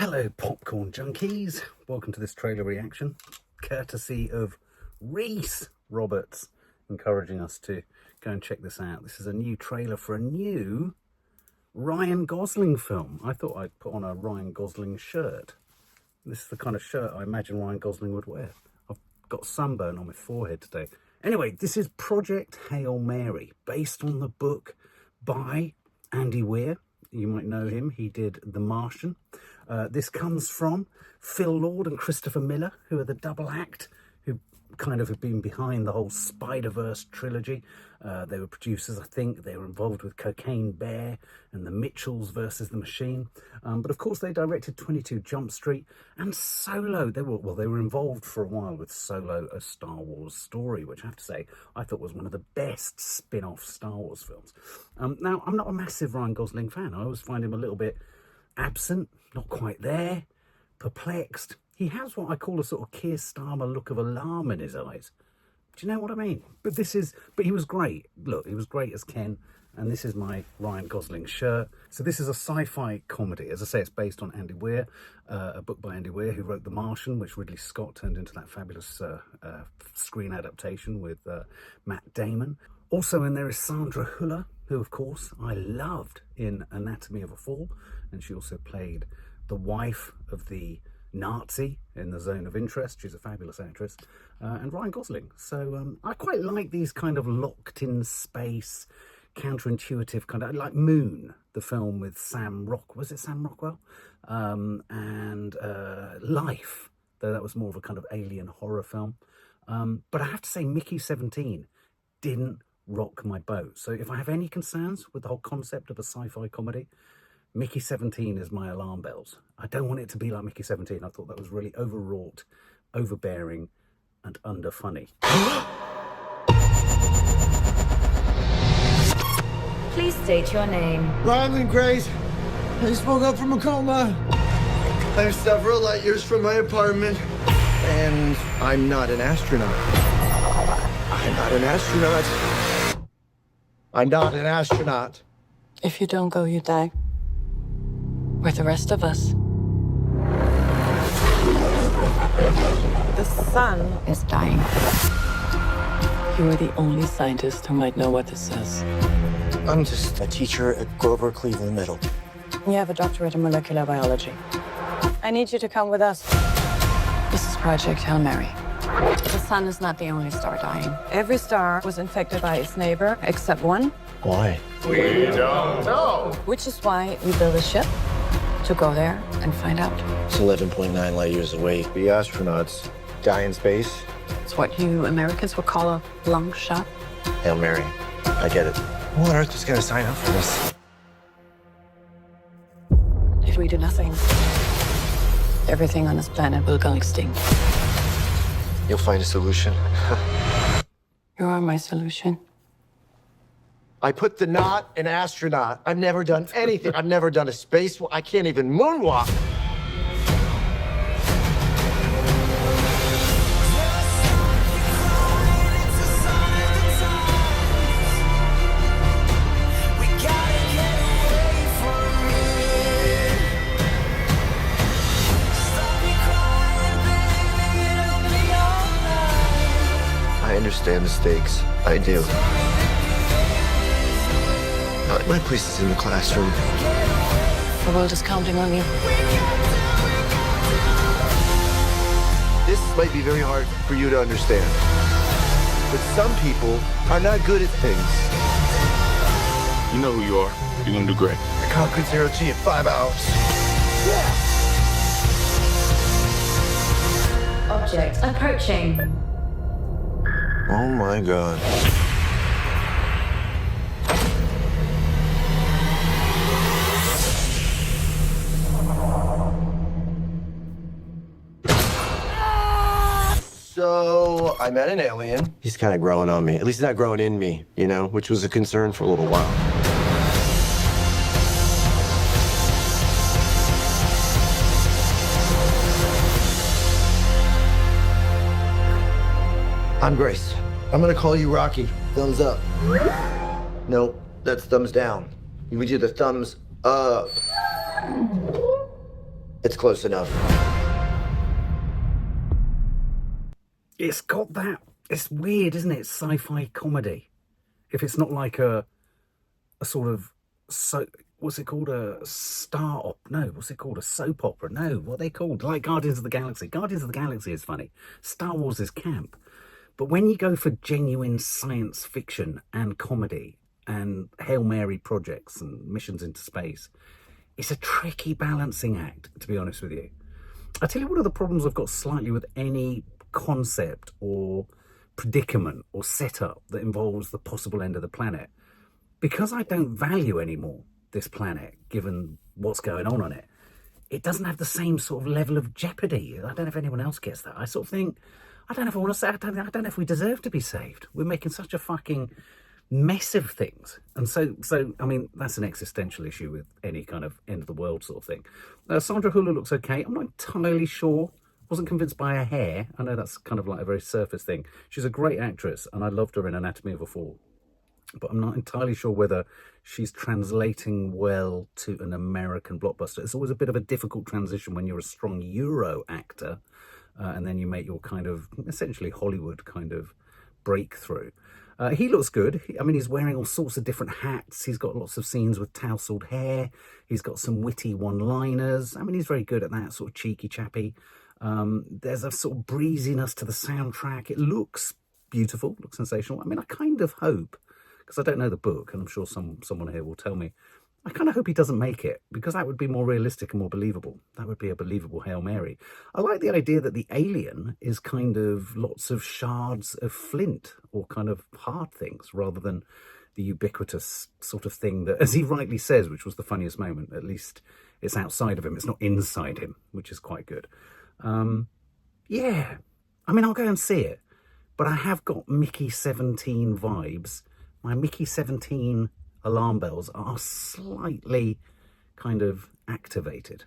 Hello, popcorn junkies. Welcome to this trailer reaction, courtesy of Reese Roberts, encouraging us to go and check this out. This is a new trailer for a new Ryan Gosling film. I thought I'd put on a Ryan Gosling shirt. This is the kind of shirt I imagine Ryan Gosling would wear. I've got sunburn on my forehead today. Anyway, this is Project Hail Mary, based on the book by Andy Weir. You might know him. He did The Martian. This comes from Phil Lord and Christopher Miller, who are the double act, who kind of have been behind the whole Spider-Verse trilogy. They were producers, I think. They were involved with Cocaine Bear and The Mitchells versus the Machine. But of course, they directed 22 Jump Street and Solo. They were involved for a while with Solo, A Star Wars Story, which I have to say, I thought was one of the best spin-off Star Wars films. Now, I'm not a massive Ryan Gosling fan. I always find him a little bit absent, not quite there, perplexed. He has what I call a sort of Keir Starmer look of alarm in his eyes. Do you know what I mean? But he was great. Look, he was great as Ken, and this is my Ryan Gosling shirt. So this is a sci-fi comedy. As I say, it's based on Andy Weir, a book by Andy Weir, who wrote The Martian, which Ridley Scott turned into that fabulous screen adaptation with Matt Damon. Also in there is Sandra Hüller, who, of course, I loved in Anatomy of a Fall, and she also played the wife of the Nazi in The Zone of Interest. She's a fabulous actress. And Ryan Gosling. So I quite like these kind of locked in space, counterintuitive kind of, like Moon, the film with Sam Rockwell? And Life, though that was more of a kind of alien horror film. But I have to say, Mickey 17 didn't rock my boat. So if I have any concerns with the whole concept of a sci-fi comedy, Mickey 17 is my alarm bells. I don't want it to be like Mickey 17. I thought that was really overwrought, overbearing, and under-funny. Please state your name. Ryan Grace. I just woke up from a coma. I'm several light years from my apartment. And I'm not an astronaut. I'm not an astronaut. I'm not an astronaut. If you don't go, you die. With the rest of us. The sun is dying. You are the only scientist who might know what this says. I'm just a teacher at Grover Cleveland Middle. You have a doctorate in molecular biology. I need you to come with us. This is Project Hail Mary. The sun is not the only star dying. Every star was infected by its neighbor, except one. Why? We don't know. Which is why we build a ship to go there and find out. It's 11.9 light years away. The astronauts die in space. It's what you Americans would call a long shot. Hail Mary. I get it. Who on earth is going to sign up for this? If we do nothing, everything on this planet will go extinct. You'll find a solution. You are my solution. I put the knot in astronaut. I've never done anything. I've never done a spacewalk. I can't even moonwalk. I understand the stakes. I do. My place is in the classroom. The world is counting on you. This might be very hard for you to understand. But some people are not good at things. You know who you are. You're gonna do great. I conquered zero G in 5 hours. Object approaching. Oh my God. So I met an alien. He's kind of growing on me. At least not growing in me, you know, which was a concern for a little while. I'm Grace. I'm gonna call you Rocky. Thumbs up. Nope, that's thumbs down. We do the thumbs up. It's close enough. It's got that. It's weird, isn't it? Sci-fi comedy. If it's not like a sort of what's it called? A no, what's it called? A soap opera? No, what are they called? Like Guardians of the Galaxy. Guardians of the Galaxy is funny. Star Wars is camp. But when you go for genuine science fiction and comedy and Hail Mary projects and missions into space, it's a tricky balancing act, to be honest with you. I tell you, one of the problems I've got slightly with any concept or predicament or setup that involves the possible end of the planet, because I don't value anymore this planet, given what's going on it, it doesn't have the same sort of level of jeopardy. I don't know if anyone else gets that. I sort of think, I don't know if I want to say, I don't know if we deserve to be saved. We're making such a fucking mess of things. And so I mean, that's an existential issue with any kind of end of the world sort of thing. Sandra Hüller looks okay. I'm not entirely sure. Wasn't convinced by her hair. I know that's kind of like a very surface thing. She's a great actress, and I loved her in Anatomy of a Fall. But I'm not entirely sure whether she's translating well to an American blockbuster. It's always a bit of a difficult transition when you're a strong Euro actor, and then you make your kind of essentially Hollywood kind of breakthrough. He looks good. I mean, he's wearing all sorts of different hats. He's got lots of scenes with tousled hair. He's got some witty one-liners. I mean, he's very good at that, sort of cheeky chappy. There's a sort of breeziness to the soundtrack. It looks beautiful, looks sensational. I mean, I kind of hope, because I don't know the book, and I'm sure someone here will tell me, I kind of hope he doesn't make it, because that would be more realistic and more believable. That would be a believable Hail Mary. I like the idea that the alien is kind of lots of shards of flint or kind of hard things, rather than the ubiquitous sort of thing that, as he rightly says, which was the funniest moment, at least it's outside of him, it's not inside him, which is quite good. Yeah, I mean, I'll go and see it, but I have got Mickey 17 vibes. My Mickey 17 alarm bells are slightly kind of activated.